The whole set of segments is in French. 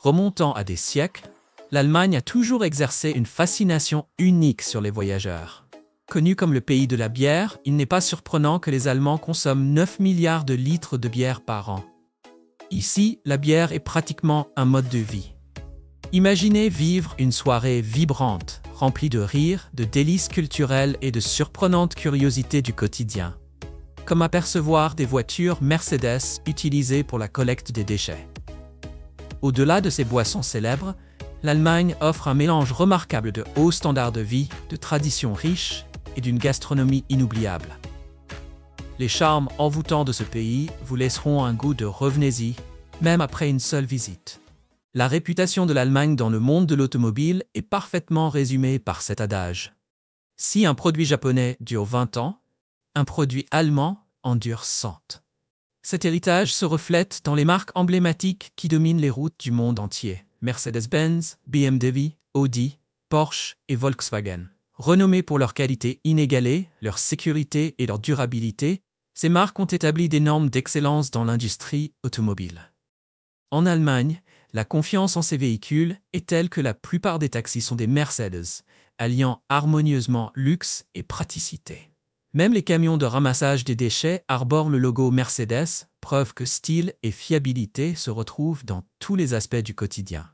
Remontant à des siècles, l'Allemagne a toujours exercé une fascination unique sur les voyageurs. Connu comme le pays de la bière, il n'est pas surprenant que les Allemands consomment 9 milliards de litres de bière par an. Ici, la bière est pratiquement un mode de vie. Imaginez vivre une soirée vibrante, remplie de rires, de délices culturelles et de surprenantes curiosités du quotidien. Comme apercevoir des voitures Mercedes utilisées pour la collecte des déchets. Au-delà de ces boissons célèbres, l'Allemagne offre un mélange remarquable de hauts standards de vie, de traditions riches et d'une gastronomie inoubliable. Les charmes envoûtants de ce pays vous laisseront un goût de revenez-y, même après une seule visite. La réputation de l'Allemagne dans le monde de l'automobile est parfaitement résumée par cet adage. Si un produit japonais dure 20 ans, un produit allemand en dure 100. Cet héritage se reflète dans les marques emblématiques qui dominent les routes du monde entier. Mercedes-Benz, BMW, Audi, Porsche et Volkswagen. Renommées pour leur qualité inégalée, leur sécurité et leur durabilité, ces marques ont établi des normes d'excellence dans l'industrie automobile. En Allemagne, la confiance en ces véhicules est telle que la plupart des taxis sont des Mercedes, alliant harmonieusement luxe et praticité. Même les camions de ramassage des déchets arborent le logo Mercedes, preuve que style et fiabilité se retrouvent dans tous les aspects du quotidien.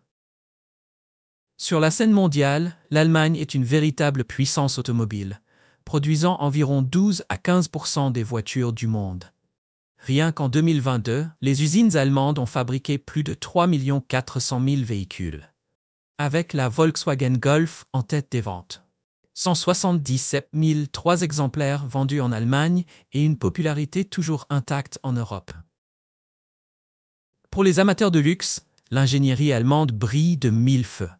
Sur la scène mondiale, l'Allemagne est une véritable puissance automobile, produisant environ 12 à 15% des voitures du monde. Rien qu'en 2022, les usines allemandes ont fabriqué plus de 3 400 000 véhicules. Avec la Volkswagen Golf en tête des ventes. 177 003 exemplaires vendus en Allemagne et une popularité toujours intacte en Europe. Pour les amateurs de luxe, l'ingénierie allemande brille de mille feux.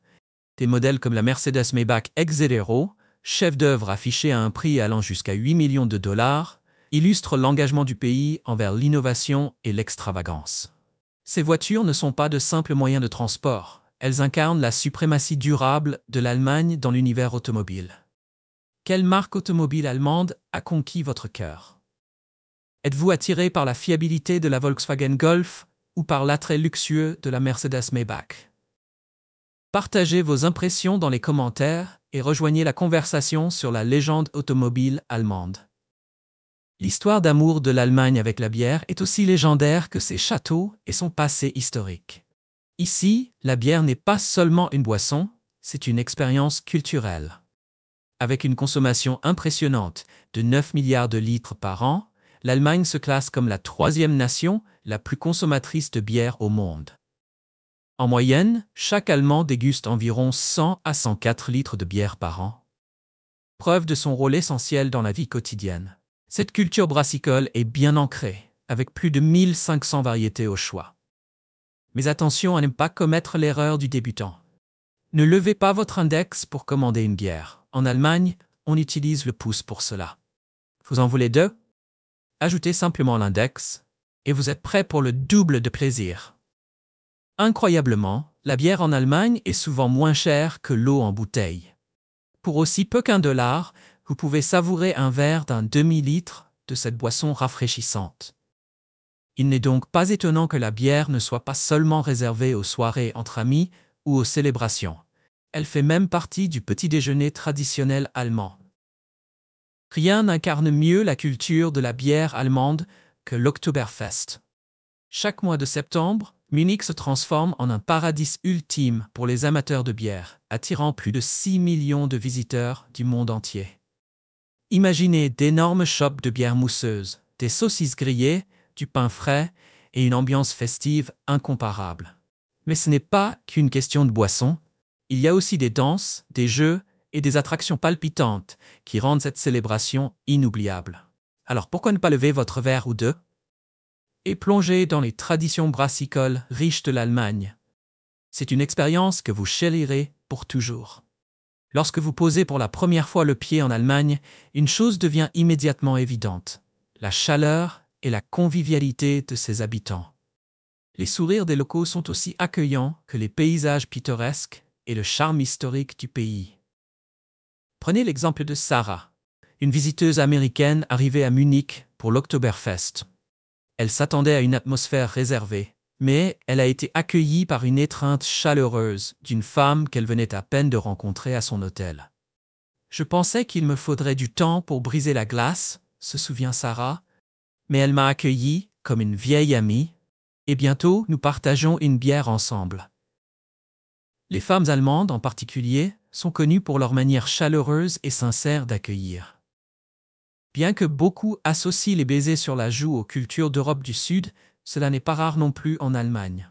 Des modèles comme la Mercedes-Maybach X-Zero, chef-d'œuvre affiché à un prix allant jusqu'à 8 millions de dollars, illustrent l'engagement du pays envers l'innovation et l'extravagance. Ces voitures ne sont pas de simples moyens de transport, elles incarnent la suprématie durable de l'Allemagne dans l'univers automobile. Quelle marque automobile allemande a conquis votre cœur? Êtes-vous attiré par la fiabilité de la Volkswagen Golf ou par l'attrait luxueux de la Mercedes-Maybach? Partagez vos impressions dans les commentaires et rejoignez la conversation sur la légende automobile allemande. L'histoire d'amour de l'Allemagne avec la bière est aussi légendaire que ses châteaux et son passé historique. Ici, la bière n'est pas seulement une boisson, c'est une expérience culturelle. Avec une consommation impressionnante de 9 milliards de litres par an, l'Allemagne se classe comme la 3e nation la plus consommatrice de bière au monde. En moyenne, chaque Allemand déguste environ 100 à 104 litres de bière par an. Preuve de son rôle essentiel dans la vie quotidienne. Cette culture brassicole est bien ancrée, avec plus de 1500 variétés au choix. Mais attention à ne pas commettre l'erreur du débutant. Ne levez pas votre index pour commander une bière. En Allemagne, on utilise le pouce pour cela. Vous en voulez 2? Ajoutez simplement l'index, et vous êtes prêt pour le double de plaisir. Incroyablement, la bière en Allemagne est souvent moins chère que l'eau en bouteille. Pour aussi peu qu'1 dollar, vous pouvez savourer un verre d'un demi-litre de cette boisson rafraîchissante. Il n'est donc pas étonnant que la bière ne soit pas seulement réservée aux soirées entre amis ou aux célébrations. Elle fait même partie du petit déjeuner traditionnel allemand. Rien n'incarne mieux la culture de la bière allemande que l'Oktoberfest. Chaque mois de septembre, Munich se transforme en un paradis ultime pour les amateurs de bière, attirant plus de 6 millions de visiteurs du monde entier. Imaginez d'énormes shops de bière mousseuse, des saucisses grillées, du pain frais et une ambiance festive incomparable. Mais ce n'est pas qu'une question de boisson, il y a aussi des danses, des jeux et des attractions palpitantes qui rendent cette célébration inoubliable. Alors pourquoi ne pas lever votre verre ou deux et plonger dans les traditions brassicoles riches de l'Allemagne? C'est une expérience que vous chérirez pour toujours. Lorsque vous posez pour la première fois le pied en Allemagne, une chose devient immédiatement évidente: la chaleur et la convivialité de ses habitants. Les sourires des locaux sont aussi accueillants que les paysages pittoresques et le charme historique du pays. Prenez l'exemple de Sarah, une visiteuse américaine arrivée à Munich pour l'Oktoberfest. Elle s'attendait à une atmosphère réservée, mais elle a été accueillie par une étreinte chaleureuse d'une femme qu'elle venait à peine de rencontrer à son hôtel. Je pensais qu'il me faudrait du temps pour briser la glace, se souvient Sarah, mais elle m'a accueillie comme une vieille amie, et bientôt nous partageons une bière ensemble. Les femmes allemandes en particulier sont connues pour leur manière chaleureuse et sincère d'accueillir. Bien que beaucoup associent les baisers sur la joue aux cultures d'Europe du Sud, cela n'est pas rare non plus en Allemagne.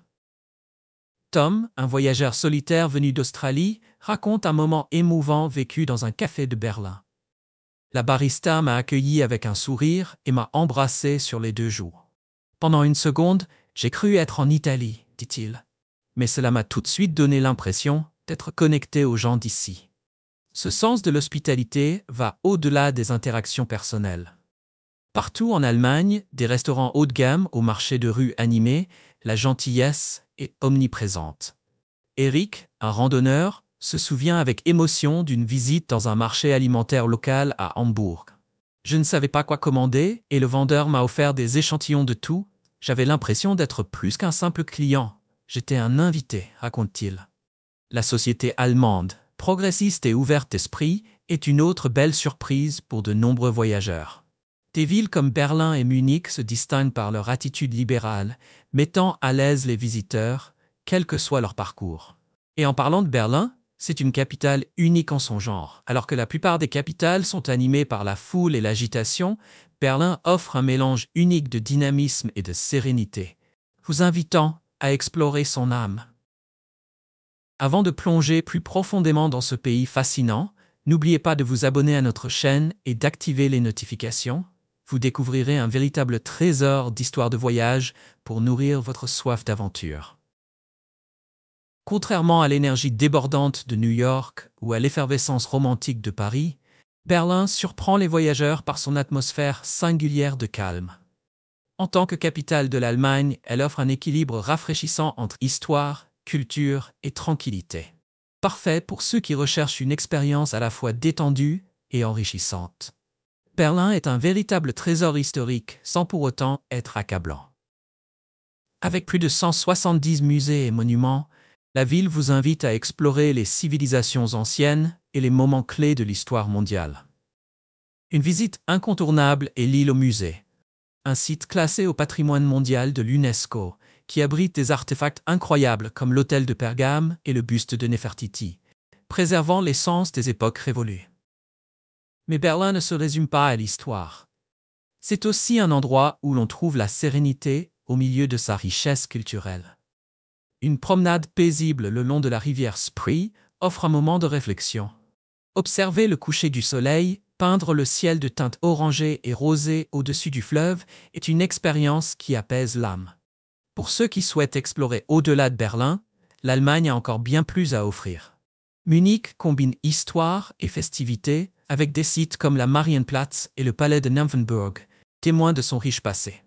Tom, un voyageur solitaire venu d'Australie, raconte un moment émouvant vécu dans un café de Berlin. La barista m'a accueilli avec un sourire et m'a embrassé sur les 2 joues. Pendant une seconde, j'ai cru être en Italie, dit-il. Mais cela m'a tout de suite donné l'impression d'être connecté aux gens d'ici. Ce sens de l'hospitalité va au-delà des interactions personnelles. Partout en Allemagne, des restaurants haut de gamme au marché de rue animés, la gentillesse est omniprésente. Eric, un randonneur, se souvient avec émotion d'une visite dans un marché alimentaire local à Hambourg. Je ne savais pas quoi commander et le vendeur m'a offert des échantillons de tout. J'avais l'impression d'être plus qu'un simple client. J'étais un invité, raconte-t-il. La société allemande, progressiste et ouverte d'esprit, est une autre belle surprise pour de nombreux voyageurs. Des villes comme Berlin et Munich se distinguent par leur attitude libérale, mettant à l'aise les visiteurs, quel que soit leur parcours. Et en parlant de Berlin, c'est une capitale unique en son genre. Alors que la plupart des capitales sont animées par la foule et l'agitation, Berlin offre un mélange unique de dynamisme et de sérénité, vous invitant à explorer son âme. Avant de plonger plus profondément dans ce pays fascinant, n'oubliez pas de vous abonner à notre chaîne et d'activer les notifications. Vous découvrirez un véritable trésor d'histoires de voyage pour nourrir votre soif d'aventure. Contrairement à l'énergie débordante de New York ou à l'effervescence romantique de Paris, Berlin surprend les voyageurs par son atmosphère singulière de calme. En tant que capitale de l'Allemagne, elle offre un équilibre rafraîchissant entre histoire, culture et tranquillité. Parfait pour ceux qui recherchent une expérience à la fois détendue et enrichissante. Berlin est un véritable trésor historique sans pour autant être accablant. Avec plus de 170 musées et monuments, la ville vous invite à explorer les civilisations anciennes et les moments clés de l'histoire mondiale. Une visite incontournable est l'île aux musées, un site classé au patrimoine mondial de l'UNESCO, qui abrite des artefacts incroyables comme l'autel de Pergame et le buste de Néfertiti, préservant l'essence des époques révolues. Mais Berlin ne se résume pas à l'histoire. C'est aussi un endroit où l'on trouve la sérénité au milieu de sa richesse culturelle. Une promenade paisible le long de la rivière Spree offre un moment de réflexion. Observer le coucher du soleil, peindre le ciel de teintes orangées et rosées au-dessus du fleuve est une expérience qui apaise l'âme. Pour ceux qui souhaitent explorer au-delà de Berlin, l'Allemagne a encore bien plus à offrir. Munich combine histoire et festivité avec des sites comme la Marienplatz et le palais de Nymphenburg, témoins de son riche passé.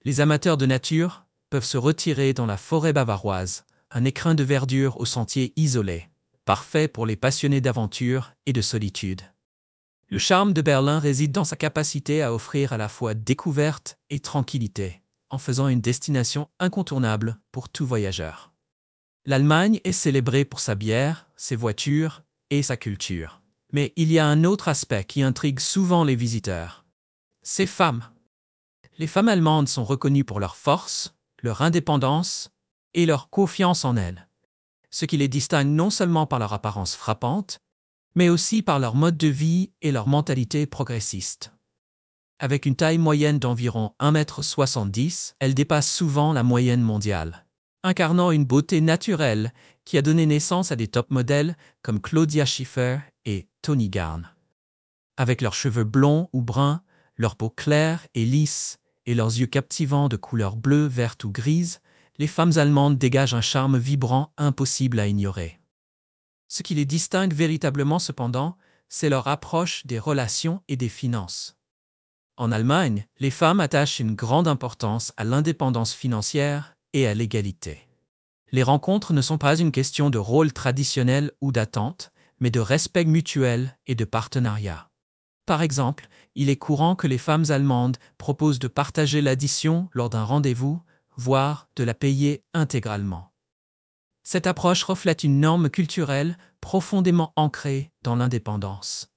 Les amateurs de nature peuvent se retirer dans la forêt bavaroise, un écrin de verdure aux sentiers isolés, parfait pour les passionnés d'aventure et de solitude. Le charme de Berlin réside dans sa capacité à offrir à la fois découverte et tranquillité, en faisant une destination incontournable pour tout voyageur. L'Allemagne est célébrée pour sa bière, ses voitures et sa culture. Mais il y a un autre aspect qui intrigue souvent les visiteurs. Ces femmes. Les femmes allemandes sont reconnues pour leur force, leur indépendance et leur confiance en elles, ce qui les distingue non seulement par leur apparence frappante, mais aussi par leur mode de vie et leur mentalité progressiste. Avec une taille moyenne d'environ 1,70 m, elles dépassent souvent la moyenne mondiale, incarnant une beauté naturelle qui a donné naissance à des top modèles comme Claudia Schiffer et Toni Garn. Avec leurs cheveux blonds ou bruns, leur peau claire et lisse et leurs yeux captivants de couleur bleue, verte ou grise, les femmes allemandes dégagent un charme vibrant impossible à ignorer. Ce qui les distingue véritablement cependant, c'est leur approche des relations et des finances. En Allemagne, les femmes attachent une grande importance à l'indépendance financière et à l'égalité. Les rencontres ne sont pas une question de rôle traditionnel ou d'attente, mais de respect mutuel et de partenariat. Par exemple, il est courant que les femmes allemandes proposent de partager l'addition lors d'un rendez-vous, voire de la payer intégralement. Cette approche reflète une norme culturelle profondément ancrée dans l'indépendance.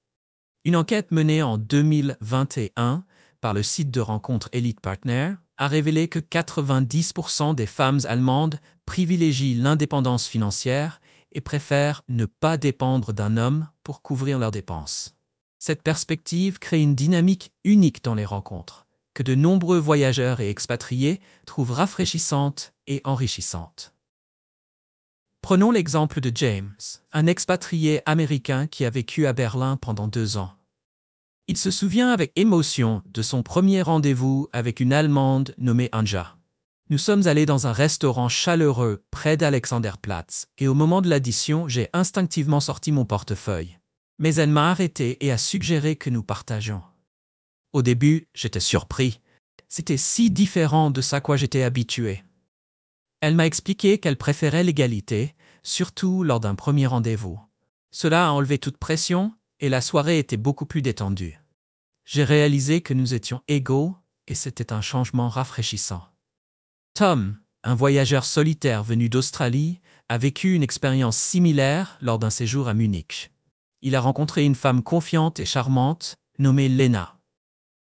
Une enquête menée en 2021 par le site de rencontre Elite Partner a révélé que 90% des femmes allemandes privilégient l'indépendance financière et préfèrent ne pas dépendre d'un homme pour couvrir leurs dépenses. Cette perspective crée une dynamique unique dans les rencontres, que de nombreux voyageurs et expatriés trouvent rafraîchissante et enrichissante. Prenons l'exemple de James, un expatrié américain qui a vécu à Berlin pendant 2 ans. Il se souvient avec émotion de son premier rendez-vous avec une Allemande nommée Anja. Nous sommes allés dans un restaurant chaleureux près d'Alexanderplatz et au moment de l'addition, j'ai instinctivement sorti mon portefeuille. Mais elle m'a arrêté et a suggéré que nous partagions. Au début, j'étais surpris. C'était si différent de ce à quoi j'étais habitué. Elle m'a expliqué qu'elle préférait l'égalité, surtout lors d'un premier rendez-vous. Cela a enlevé toute pression et la soirée était beaucoup plus détendue. J'ai réalisé que nous étions égaux et c'était un changement rafraîchissant. Tom, un voyageur solitaire venu d'Australie, a vécu une expérience similaire lors d'un séjour à Munich. Il a rencontré une femme confiante et charmante, nommée Lena.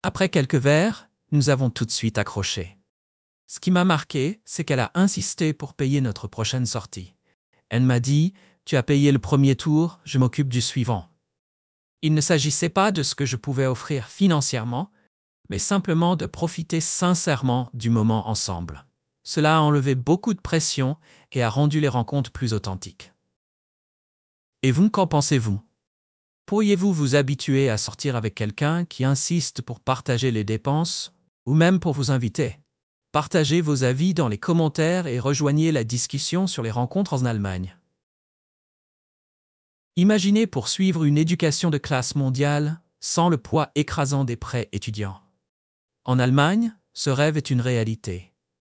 Après quelques verres, nous avons tout de suite accroché. Ce qui m'a marqué, c'est qu'elle a insisté pour payer notre prochaine sortie. Elle m'a dit « Tu as payé le premier tour, je m'occupe du suivant ». Il ne s'agissait pas de ce que je pouvais offrir financièrement, mais simplement de profiter sincèrement du moment ensemble. Cela a enlevé beaucoup de pression et a rendu les rencontres plus authentiques. Et vous, qu'en pensez-vous? Pourriez-vous vous habituer à sortir avec quelqu'un qui insiste pour partager les dépenses ou même pour vous inviter? Partagez vos avis dans les commentaires et rejoignez la discussion sur les rencontres en Allemagne. Imaginez poursuivre une éducation de classe mondiale sans le poids écrasant des prêts étudiants. En Allemagne, ce rêve est une réalité.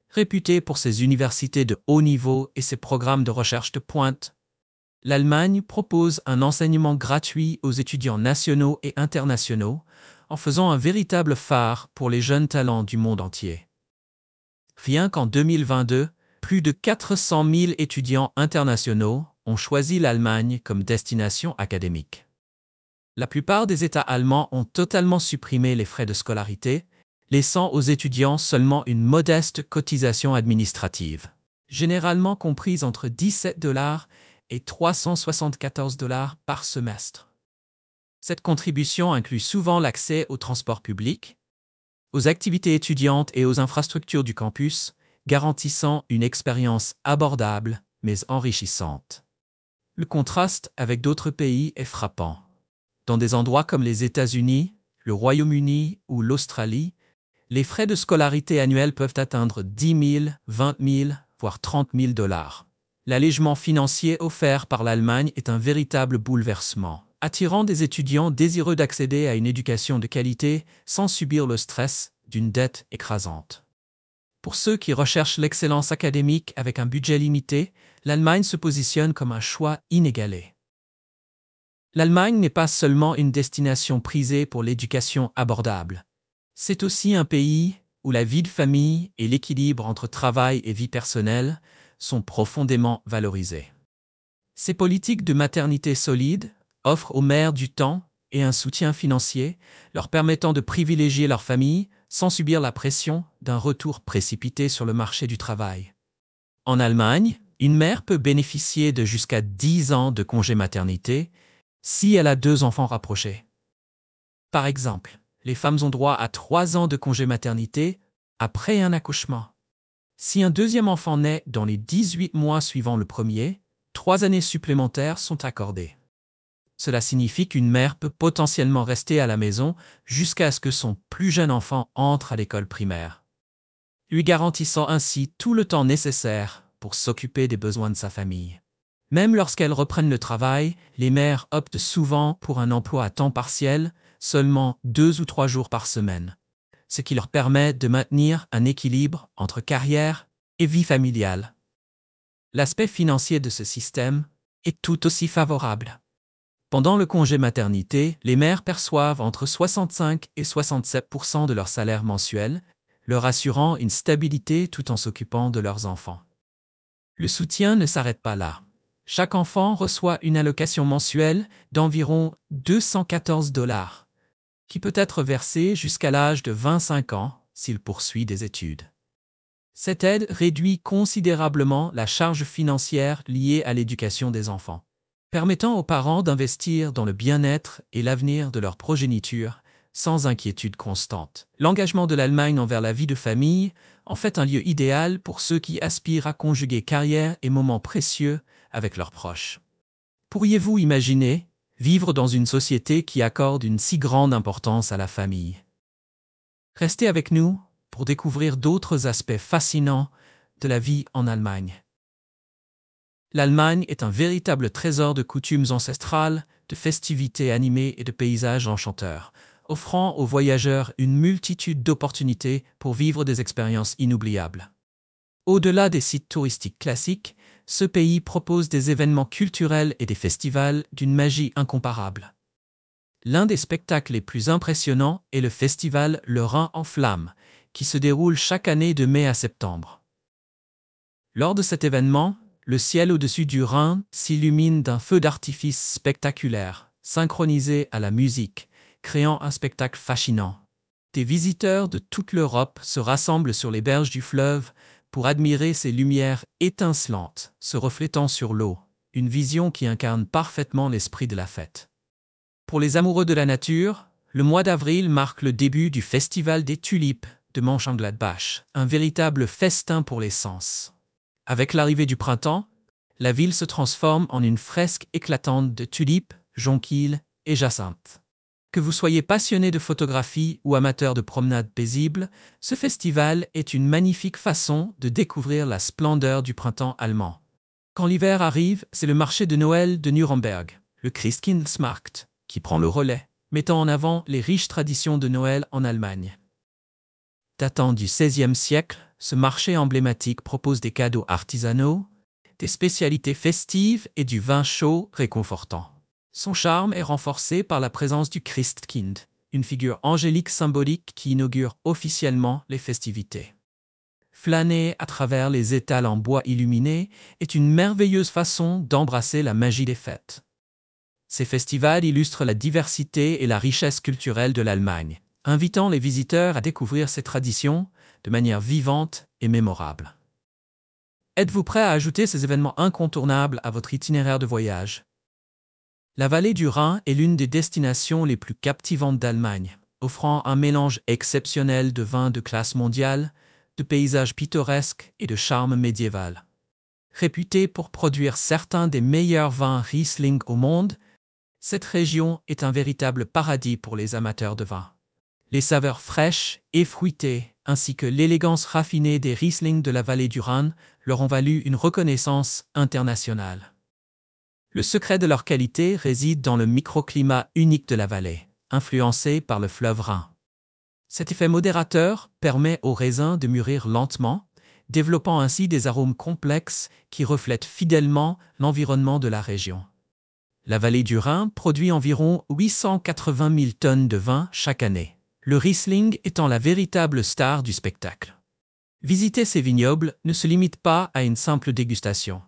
Réputée pour ses universités de haut niveau et ses programmes de recherche de pointe, l'Allemagne propose un enseignement gratuit aux étudiants nationaux et internationaux en faisant un véritable phare pour les jeunes talents du monde entier. Rien qu'en 2022, plus de 400 000 étudiants internationaux ont choisi l'Allemagne comme destination académique. La plupart des États allemands ont totalement supprimé les frais de scolarité, laissant aux étudiants seulement une modeste cotisation administrative, généralement comprise entre 17 $ et 374 $ par semestre. Cette contribution inclut souvent l'accès au transport public, aux activités étudiantes et aux infrastructures du campus, garantissant une expérience abordable mais enrichissante. Le contraste avec d'autres pays est frappant. Dans des endroits comme les États-Unis, le Royaume-Uni ou l'Australie, les frais de scolarité annuels peuvent atteindre 10 000, 20 000, voire 30 000 $. L'allègement financier offert par l'Allemagne est un véritable bouleversement, attirant des étudiants désireux d'accéder à une éducation de qualité sans subir le stress d'une dette écrasante. Pour ceux qui recherchent l'excellence académique avec un budget limité, l'Allemagne se positionne comme un choix inégalé. L'Allemagne n'est pas seulement une destination prisée pour l'éducation abordable. C'est aussi un pays où la vie de famille et l'équilibre entre travail et vie personnelle sont profondément valorisés. Ces politiques de maternité solides offrent aux mères du temps et un soutien financier, leur permettant de privilégier leur famille sans subir la pression d'un retour précipité sur le marché du travail. En Allemagne, une mère peut bénéficier de jusqu'à 10 ans de congé maternité si elle a 2 enfants rapprochés. Par exemple, les femmes ont droit à 3 ans de congé maternité après un accouchement. Si un deuxième enfant naît dans les 18 mois suivant le premier, 3 années supplémentaires sont accordées. Cela signifie qu'une mère peut potentiellement rester à la maison jusqu'à ce que son plus jeune enfant entre à l'école primaire, lui garantissant ainsi tout le temps nécessaire pour s'occuper des besoins de sa famille. Même lorsqu'elles reprennent le travail, les mères optent souvent pour un emploi à temps partiel, seulement 2 ou 3 jours par semaine, ce qui leur permet de maintenir un équilibre entre carrière et vie familiale. L'aspect financier de ce système est tout aussi favorable. Pendant le congé maternité, les mères perçoivent entre 65 et 67% de leur salaire mensuel, leur assurant une stabilité tout en s'occupant de leurs enfants. Le soutien ne s'arrête pas là. Chaque enfant reçoit une allocation mensuelle d'environ 214 $, qui peut être versée jusqu'à l'âge de 25 ans s'il poursuit des études. Cette aide réduit considérablement la charge financière liée à l'éducation des enfants, permettant aux parents d'investir dans le bien-être et l'avenir de leur progéniture sans inquiétude constante. L'engagement de l'Allemagne envers la vie de famille en fait un lieu idéal pour ceux qui aspirent à conjuguer carrière et moments précieux avec leurs proches. Pourriez-vous imaginer vivre dans une société qui accorde une si grande importance à la famille? Restez avec nous pour découvrir d'autres aspects fascinants de la vie en Allemagne. L'Allemagne est un véritable trésor de coutumes ancestrales, de festivités animées et de paysages enchanteurs, offrant aux voyageurs une multitude d'opportunités pour vivre des expériences inoubliables. Au-delà des sites touristiques classiques, ce pays propose des événements culturels et des festivals d'une magie incomparable. L'un des spectacles les plus impressionnants est le festival Le Rhin en Flammes, qui se déroule chaque année de mai à septembre. Lors de cet événement, le ciel au-dessus du Rhin s'illumine d'un feu d'artifice spectaculaire, synchronisé à la musique, créant un spectacle fascinant. Des visiteurs de toute l'Europe se rassemblent sur les berges du fleuve pour admirer ces lumières étincelantes se reflétant sur l'eau, une vision qui incarne parfaitement l'esprit de la fête. Pour les amoureux de la nature, le mois d'avril marque le début du Festival des Tulipes de Mönchengladbach, un véritable festin pour les sens. Avec l'arrivée du printemps, la ville se transforme en une fresque éclatante de tulipes, jonquilles et jacinthes. Que vous soyez passionné de photographie ou amateur de promenades paisibles, ce festival est une magnifique façon de découvrir la splendeur du printemps allemand. Quand l'hiver arrive, c'est le marché de Noël de Nuremberg, le Christkindlesmarkt, qui prend le relais, mettant en avant les riches traditions de Noël en Allemagne. Datant du XVIe siècle, ce marché emblématique propose des cadeaux artisanaux, des spécialités festives et du vin chaud réconfortant. Son charme est renforcé par la présence du Christkind, une figure angélique symbolique qui inaugure officiellement les festivités. Flâner à travers les étals en bois illuminés est une merveilleuse façon d'embrasser la magie des fêtes. Ces festivals illustrent la diversité et la richesse culturelle de l'Allemagne, invitant les visiteurs à découvrir ces traditions de manière vivante et mémorable. Êtes-vous prêt à ajouter ces événements incontournables à votre itinéraire de voyage? La vallée du Rhin est l'une des destinations les plus captivantes d'Allemagne, offrant un mélange exceptionnel de vins de classe mondiale, de paysages pittoresques et de charme médiéval. Réputée pour produire certains des meilleurs vins Riesling au monde, cette région est un véritable paradis pour les amateurs de vin. Les saveurs fraîches et fruitées, ainsi que l'élégance raffinée des Riesling de la vallée du Rhin, leur ont valu une reconnaissance internationale. Le secret de leur qualité réside dans le microclimat unique de la vallée, influencé par le fleuve Rhin. Cet effet modérateur permet aux raisins de mûrir lentement, développant ainsi des arômes complexes qui reflètent fidèlement l'environnement de la région. La vallée du Rhin produit environ 880 000 tonnes de vin chaque année, le Riesling étant la véritable star du spectacle. Visiter ces vignobles ne se limite pas à une simple dégustation.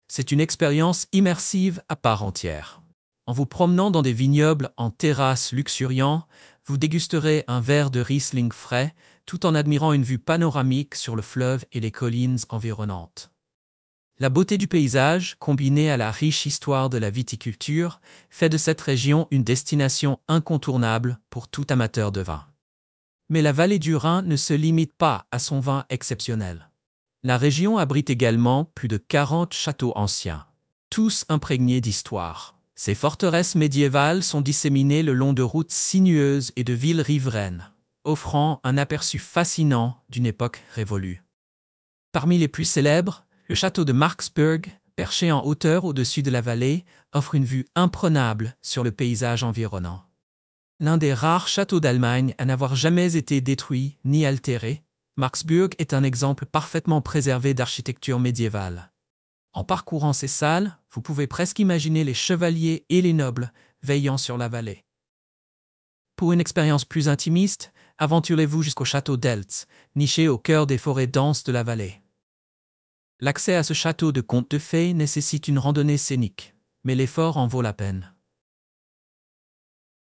C'est une expérience immersive à part entière. En vous promenant dans des vignobles en terrasse luxuriants, vous dégusterez un verre de Riesling frais tout en admirant une vue panoramique sur le fleuve et les collines environnantes. La beauté du paysage, combinée à la riche histoire de la viticulture, fait de cette région une destination incontournable pour tout amateur de vin. Mais la vallée du Rhin ne se limite pas à son vin exceptionnel. La région abrite également plus de 40 châteaux anciens, tous imprégnés d'histoire. Ces forteresses médiévales sont disséminées le long de routes sinueuses et de villes riveraines, offrant un aperçu fascinant d'une époque révolue. Parmi les plus célèbres, le château de Marksburg, perché en hauteur au-dessus de la vallée, offre une vue imprenable sur le paysage environnant. L'un des rares châteaux d'Allemagne à n'avoir jamais été détruit ni altéré, Marksburg est un exemple parfaitement préservé d'architecture médiévale. En parcourant ces salles, vous pouvez presque imaginer les chevaliers et les nobles veillant sur la vallée. Pour une expérience plus intimiste, Aventurez-vous jusqu'au château d'Eltz, niché au cœur des forêts denses de la vallée. L'accès à ce château de conte de fées nécessite une randonnée scénique, mais l'effort en vaut la peine.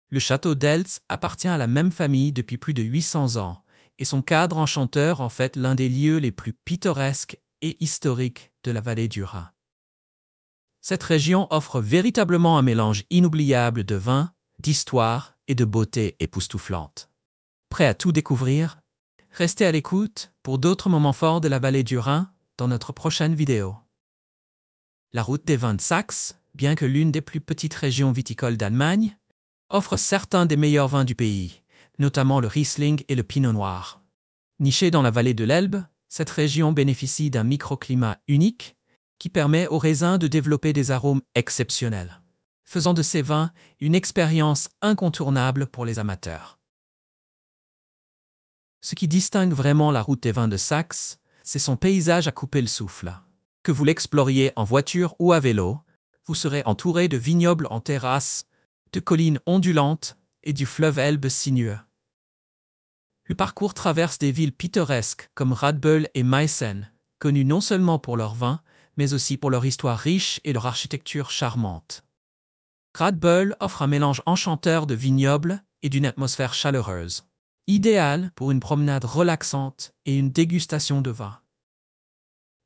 Le château d'Eltz appartient à la même famille depuis plus de 800 ans, et son cadre enchanteur en fait l'un des lieux les plus pittoresques et historiques de la vallée du Rhin. Cette région offre véritablement un mélange inoubliable de vin, d'histoire et de beauté époustouflante. Prêt à tout découvrir? Restez à l'écoute pour d'autres moments forts de la vallée du Rhin dans notre prochaine vidéo. La route des vins de Saxe, bien que l'une des plus petites régions viticoles d'Allemagne, offre certains des meilleurs vins du pays, notamment le Riesling et le Pinot Noir. Nichée dans la vallée de l'Elbe, cette région bénéficie d'un microclimat unique qui permet aux raisins de développer des arômes exceptionnels, faisant de ces vins une expérience incontournable pour les amateurs. Ce qui distingue vraiment la route des vins de Saxe, c'est son paysage à couper le souffle. Que vous l'exploriez en voiture ou à vélo, vous serez entouré de vignobles en terrasse, de collines ondulantes et du fleuve Elbe sinueux. Le parcours traverse des villes pittoresques comme Radböll et Meissen, connues non seulement pour leurs vins, mais aussi pour leur histoire riche et leur architecture charmante. Radböll offre un mélange enchanteur de vignobles et d'une atmosphère chaleureuse, idéal pour une promenade relaxante et une dégustation de vin.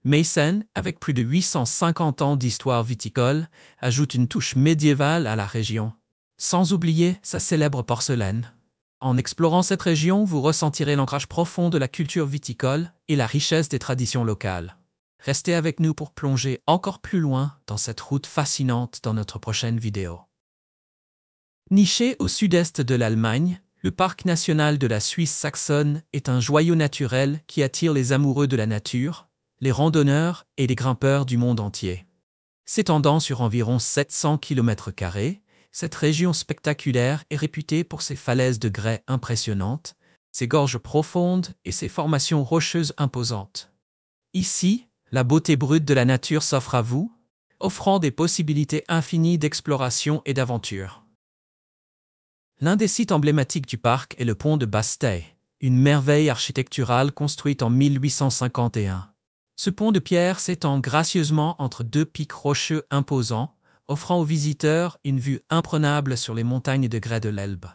Meissen, avec plus de 850 ans d'histoire viticole, ajoute une touche médiévale à la région, sans oublier sa célèbre porcelaine. En explorant cette région, vous ressentirez l'ancrage profond de la culture viticole et la richesse des traditions locales. Restez avec nous pour plonger encore plus loin dans cette route fascinante dans notre prochaine vidéo. Niché au sud-est de l'Allemagne, le parc national de la Suisse saxonne est un joyau naturel qui attire les amoureux de la nature, les randonneurs et les grimpeurs du monde entier. S'étendant sur environ 700 km², cette région spectaculaire est réputée pour ses falaises de grès impressionnantes, ses gorges profondes et ses formations rocheuses imposantes. Ici, la beauté brute de la nature s'offre à vous, offrant des possibilités infinies d'exploration et d'aventure. L'un des sites emblématiques du parc est le pont de Bastei, une merveille architecturale construite en 1851. Ce pont de pierre s'étend gracieusement entre deux pics rocheux imposants, offrant aux visiteurs une vue imprenable sur les montagnes de grès de l'Elbe.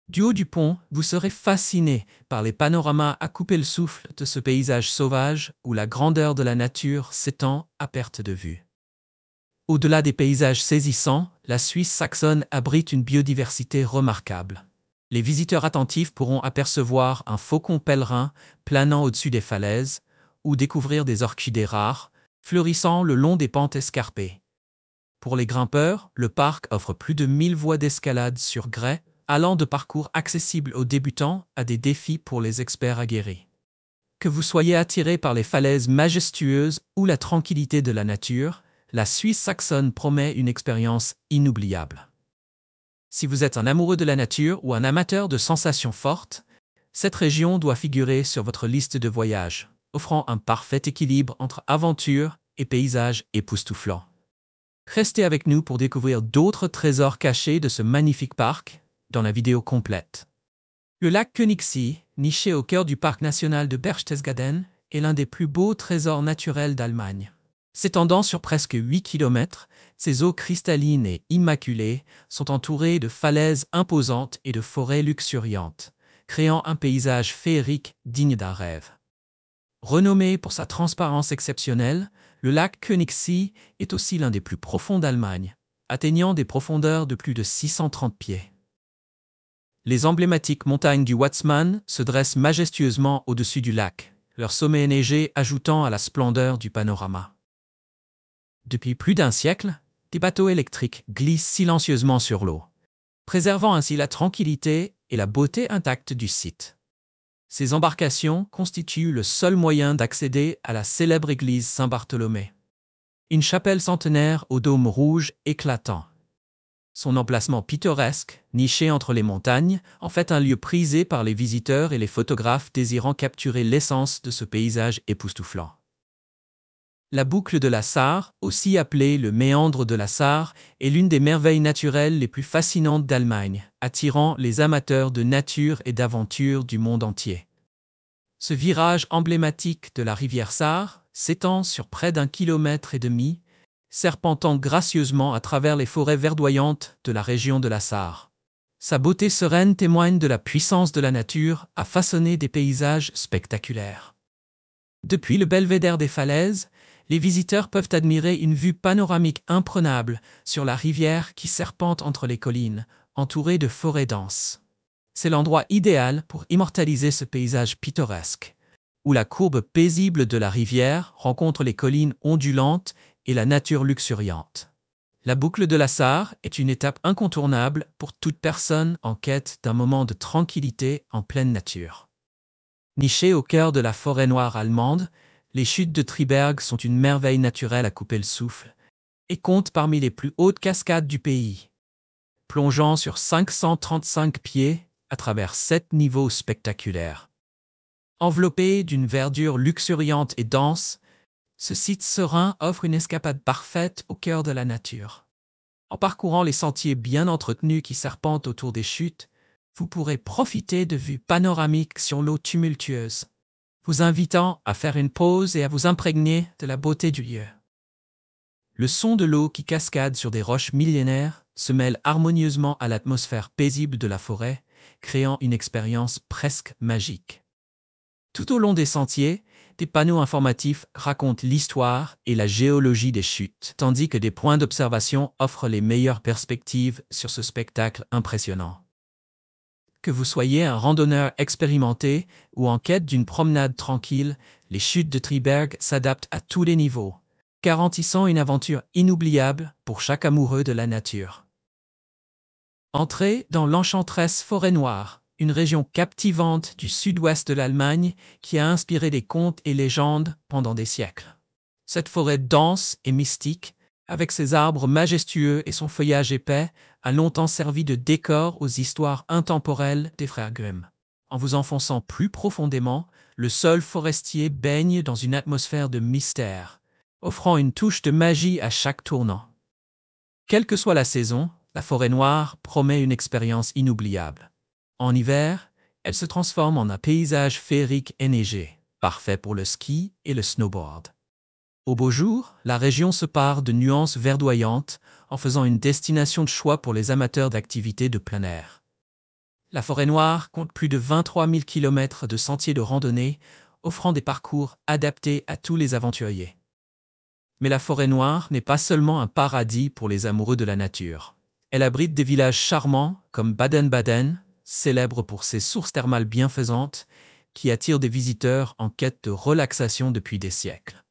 Du haut du pont, vous serez fasciné par les panoramas à couper le souffle de ce paysage sauvage où la grandeur de la nature s'étend à perte de vue. Au-delà des paysages saisissants, la Suisse saxonne abrite une biodiversité remarquable. Les visiteurs attentifs pourront apercevoir un faucon pèlerin planant au-dessus des falaises ou découvrir des orchidées rares, fleurissant le long des pentes escarpées. Pour les grimpeurs, le parc offre plus de 1000 voies d'escalade sur grès, allant de parcours accessibles aux débutants à des défis pour les experts aguerris. Que vous soyez attiré par les falaises majestueuses ou la tranquillité de la nature, la Suisse saxonne promet une expérience inoubliable. Si vous êtes un amoureux de la nature ou un amateur de sensations fortes, cette région doit figurer sur votre liste de voyages, offrant un parfait équilibre entre aventure et paysages époustouflants. Restez avec nous pour découvrir d'autres trésors cachés de ce magnifique parc dans la vidéo complète. Le lac Königssee, niché au cœur du parc national de Berchtesgaden, est l'un des plus beaux trésors naturels d'Allemagne. S'étendant sur presque 8 km, ses eaux cristallines et immaculées sont entourées de falaises imposantes et de forêts luxuriantes, créant un paysage féerique digne d'un rêve. Renommé pour sa transparence exceptionnelle, le lac Königssee est aussi l'un des plus profonds d'Allemagne, atteignant des profondeurs de plus de 630 pieds. Les emblématiques montagnes du Watzmann se dressent majestueusement au-dessus du lac, leur sommet enneigé ajoutant à la splendeur du panorama. Depuis plus d'un siècle, des bateaux électriques glissent silencieusement sur l'eau, préservant ainsi la tranquillité et la beauté intacte du site. Ces embarcations constituent le seul moyen d'accéder à la célèbre église Saint-Bartholomé. Une chapelle centenaire au dôme rouge éclatant. Son emplacement pittoresque, niché entre les montagnes, en fait un lieu prisé par les visiteurs et les photographes désirant capturer l'essence de ce paysage époustouflant. La boucle de la Sarre, aussi appelée le méandre de la Sarre, est l'une des merveilles naturelles les plus fascinantes d'Allemagne, attirant les amateurs de nature et d'aventure du monde entier. Ce virage emblématique de la rivière Sarre s'étend sur près d'1,5 kilomètre, serpentant gracieusement à travers les forêts verdoyantes de la région de la Sarre. Sa beauté sereine témoigne de la puissance de la nature à façonner des paysages spectaculaires. Depuis le belvédère des falaises, les visiteurs peuvent admirer une vue panoramique imprenable sur la rivière qui serpente entre les collines, entourée de forêts denses. C'est l'endroit idéal pour immortaliser ce paysage pittoresque, où la courbe paisible de la rivière rencontre les collines ondulantes et la nature luxuriante. La boucle de la Sarre est une étape incontournable pour toute personne en quête d'un moment de tranquillité en pleine nature. Nichées au cœur de la forêt noire allemande, les chutes de Triberg sont une merveille naturelle à couper le souffle et comptent parmi les plus hautes cascades du pays. Plongeant sur 535 pieds à travers 7 niveaux spectaculaires. Enveloppé d'une verdure luxuriante et dense, ce site serein offre une escapade parfaite au cœur de la nature. En parcourant les sentiers bien entretenus qui serpentent autour des chutes, vous pourrez profiter de vues panoramiques sur l'eau tumultueuse, vous invitant à faire une pause et à vous imprégner de la beauté du lieu. Le son de l'eau qui cascade sur des roches millénaires se mêle harmonieusement à l'atmosphère paisible de la forêt, créant une expérience presque magique. Tout au long des sentiers, des panneaux informatifs racontent l'histoire et la géologie des chutes, tandis que des points d'observation offrent les meilleures perspectives sur ce spectacle impressionnant. Que vous soyez un randonneur expérimenté ou en quête d'une promenade tranquille, les chutes de Triberg s'adaptent à tous les niveaux, garantissant une aventure inoubliable pour chaque amoureux de la nature. Entrez dans l'enchanteresse forêt noire, une région captivante du sud-ouest de l'Allemagne qui a inspiré des contes et légendes pendant des siècles. Cette forêt dense et mystique, avec ses arbres majestueux et son feuillage épais, a longtemps servi de décor aux histoires intemporelles des frères Grimm. En vous enfonçant plus profondément, le sol forestier baigne dans une atmosphère de mystère, offrant une touche de magie à chaque tournant. Quelle que soit la saison, la forêt noire promet une expérience inoubliable. En hiver, elle se transforme en un paysage féerique enneigé, parfait pour le ski et le snowboard. Au beau jour, la région se pare de nuances verdoyantes en faisant une destination de choix pour les amateurs d'activités de plein air. La forêt noire compte plus de 23 000 km de sentiers de randonnée, offrant des parcours adaptés à tous les aventuriers. Mais la forêt noire n'est pas seulement un paradis pour les amoureux de la nature. Elle abrite des villages charmants comme Baden-Baden, célèbre pour ses sources thermales bienfaisantes, qui attirent des visiteurs en quête de relaxation depuis des siècles.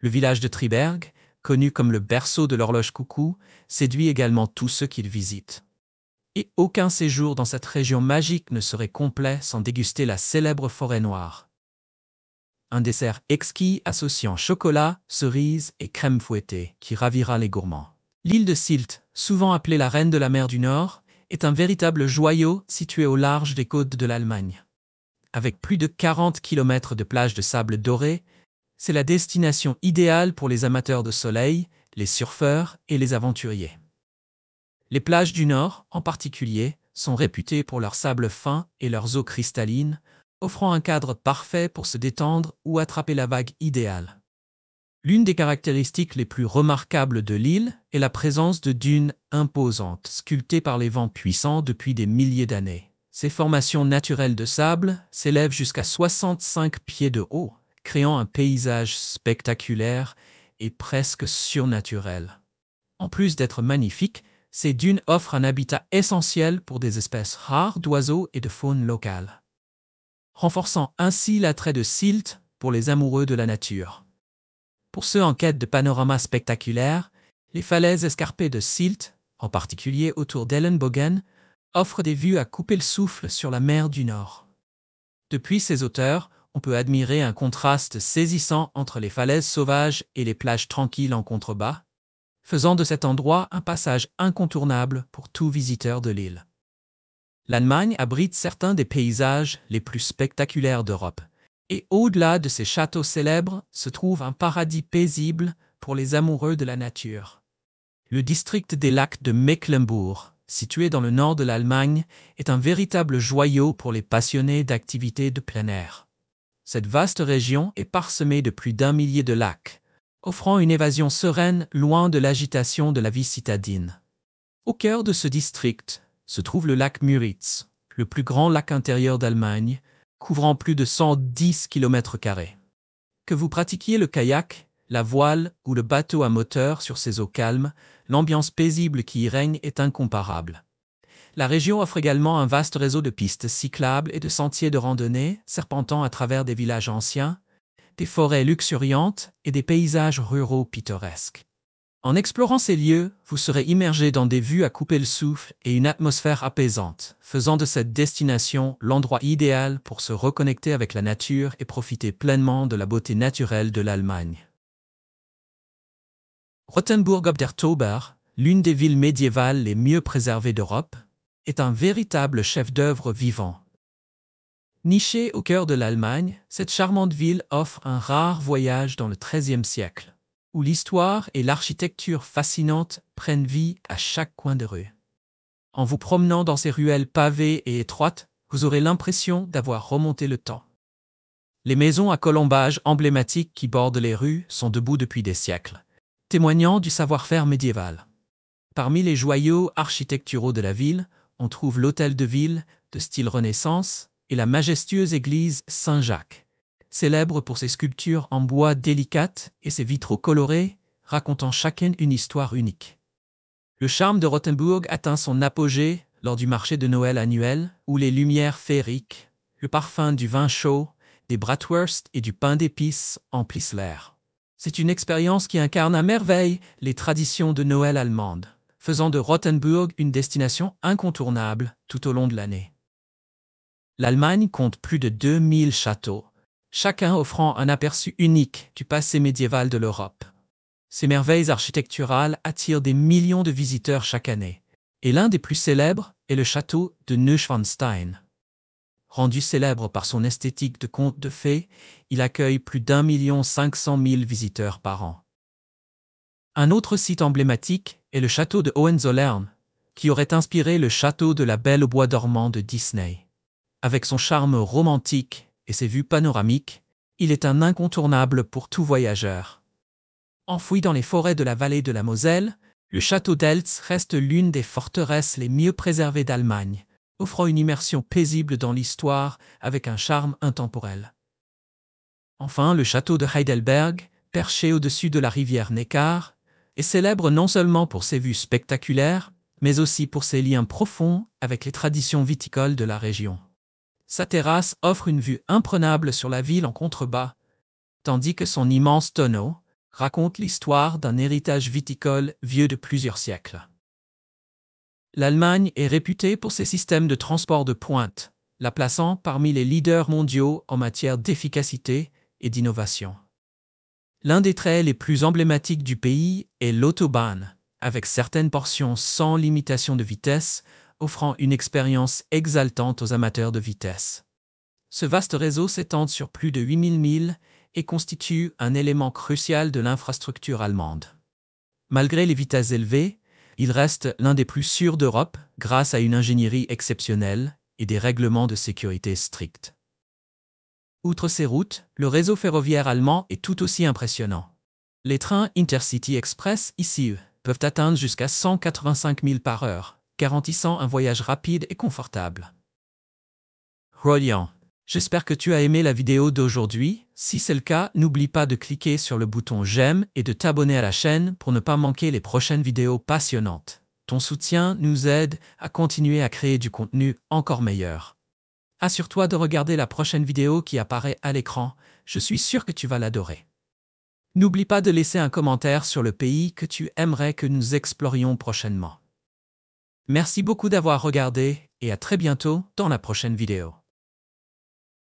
Le village de Triberg, connu comme le berceau de l'horloge coucou, séduit également tous ceux qui le visitent. Et aucun séjour dans cette région magique ne serait complet sans déguster la célèbre forêt noire. Un dessert exquis associant chocolat, cerises et crème fouettée qui ravira les gourmands. L'île de Sylt, souvent appelée la reine de la mer du Nord, est un véritable joyau situé au large des côtes de l'Allemagne. Avec plus de 40 km de plages de sable doré, c'est la destination idéale pour les amateurs de soleil, les surfeurs et les aventuriers. Les plages du Nord, en particulier, sont réputées pour leur sable fin et leurs eaux cristallines, offrant un cadre parfait pour se détendre ou attraper la vague idéale. L'une des caractéristiques les plus remarquables de l'île est la présence de dunes imposantes, sculptées par les vents puissants depuis des milliers d'années. Ces formations naturelles de sable s'élèvent jusqu'à 65 pieds de haut, créant un paysage spectaculaire et presque surnaturel. En plus d'être magnifiques, ces dunes offrent un habitat essentiel pour des espèces rares d'oiseaux et de faune locale, renforçant ainsi l'attrait de Sylt pour les amoureux de la nature. Pour ceux en quête de panoramas spectaculaires, les falaises escarpées de Sylt, en particulier autour d'Ellenbogen, offrent des vues à couper le souffle sur la mer du Nord. Depuis ces hauteurs, on peut admirer un contraste saisissant entre les falaises sauvages et les plages tranquilles en contrebas, faisant de cet endroit un passage incontournable pour tout visiteur de l'île. L'Allemagne abrite certains des paysages les plus spectaculaires d'Europe, Et au-delà de ces châteaux célèbres se trouve un paradis paisible pour les amoureux de la nature. Le district des lacs de Mecklembourg, situé dans le nord de l'Allemagne, est un véritable joyau pour les passionnés d'activités de plein air. Cette vaste région est parsemée de plus d'1 millier de lacs, offrant une évasion sereine loin de l'agitation de la vie citadine. Au cœur de ce district se trouve le lac Müritz, le plus grand lac intérieur d'Allemagne, couvrant plus de 110 km². Que vous pratiquiez le kayak, la voile ou le bateau à moteur sur ces eaux calmes, l'ambiance paisible qui y règne est incomparable. La région offre également un vaste réseau de pistes cyclables et de sentiers de randonnée serpentant à travers des villages anciens, des forêts luxuriantes et des paysages ruraux pittoresques. En explorant ces lieux, vous serez immergé dans des vues à couper le souffle et une atmosphère apaisante, faisant de cette destination l'endroit idéal pour se reconnecter avec la nature et profiter pleinement de la beauté naturelle de l'Allemagne. Rothenburg ob der Tauber, l'une des villes médiévales les mieux préservées d'Europe, est un véritable chef-d'œuvre vivant. Nichée au cœur de l'Allemagne, cette charmante ville offre un rare voyage dans le XIIIe siècle, où l'histoire et l'architecture fascinante prennent vie à chaque coin de rue. En vous promenant dans ces ruelles pavées et étroites, vous aurez l'impression d'avoir remonté le temps. Les maisons à colombages emblématiques qui bordent les rues sont debout depuis des siècles, témoignant du savoir-faire médiéval. Parmi les joyaux architecturaux de la ville, on trouve l'hôtel de ville, de style Renaissance, et la majestueuse église Saint-Jacques, célèbre pour ses sculptures en bois délicates et ses vitraux colorés, racontant chacune une histoire unique. Le charme de Rothenburg atteint son apogée lors du marché de Noël annuel, où les lumières féeriques, le parfum du vin chaud, des bratwursts et du pain d'épices emplissent l'air. C'est une expérience qui incarne à merveille les traditions de Noël allemandes, faisant de Rothenburg une destination incontournable tout au long de l'année. L'Allemagne compte plus de 2000 châteaux, chacun offrant un aperçu unique du passé médiéval de l'Europe. Ces merveilles architecturales attirent des millions de visiteurs chaque année, et l'un des plus célèbres est le château de Neuschwanstein. Rendu célèbre par son esthétique de conte de fées, il accueille plus d'1 500 000 visiteurs par an. Un autre site emblématique est le château de Hohenzollern, qui aurait inspiré le château de la Belle au bois dormant de Disney. Avec son charme romantique et ses vues panoramiques, il est un incontournable pour tout voyageur. Enfoui dans les forêts de la vallée de la Moselle, le château d'Eltz reste l'une des forteresses les mieux préservées d'Allemagne, offrant une immersion paisible dans l'histoire avec un charme intemporel. Enfin, le château de Heidelberg, perché au-dessus de la rivière Neckar, est célèbre non seulement pour ses vues spectaculaires, mais aussi pour ses liens profonds avec les traditions viticoles de la région. Sa terrasse offre une vue imprenable sur la ville en contrebas, tandis que son immense tonneau raconte l'histoire d'un héritage viticole vieux de plusieurs siècles. L'Allemagne est réputée pour ses systèmes de transport de pointe, la plaçant parmi les leaders mondiaux en matière d'efficacité et d'innovation. L'un des traits les plus emblématiques du pays est l'Autobahn, avec certaines portions sans limitation de vitesse, offrant une expérience exaltante aux amateurs de vitesse. Ce vaste réseau s'étend sur plus de 8000 milles et constitue un élément crucial de l'infrastructure allemande. Malgré les vitesses élevées, il reste l'un des plus sûrs d'Europe grâce à une ingénierie exceptionnelle et des règlements de sécurité stricts. Outre ces routes, le réseau ferroviaire allemand est tout aussi impressionnant. Les trains Intercity Express ICE peuvent atteindre jusqu'à 185 milles par heure, garantissant un voyage rapide et confortable. Rolian, j'espère que tu as aimé la vidéo d'aujourd'hui. Si c'est le cas, n'oublie pas de cliquer sur le bouton j'aime et de t'abonner à la chaîne pour ne pas manquer les prochaines vidéos passionnantes. Ton soutien nous aide à continuer à créer du contenu encore meilleur. Assure-toi de regarder la prochaine vidéo qui apparaît à l'écran, je suis sûr que tu vas l'adorer. N'oublie pas de laisser un commentaire sur le pays que tu aimerais que nous explorions prochainement. Merci beaucoup d'avoir regardé et à très bientôt dans la prochaine vidéo.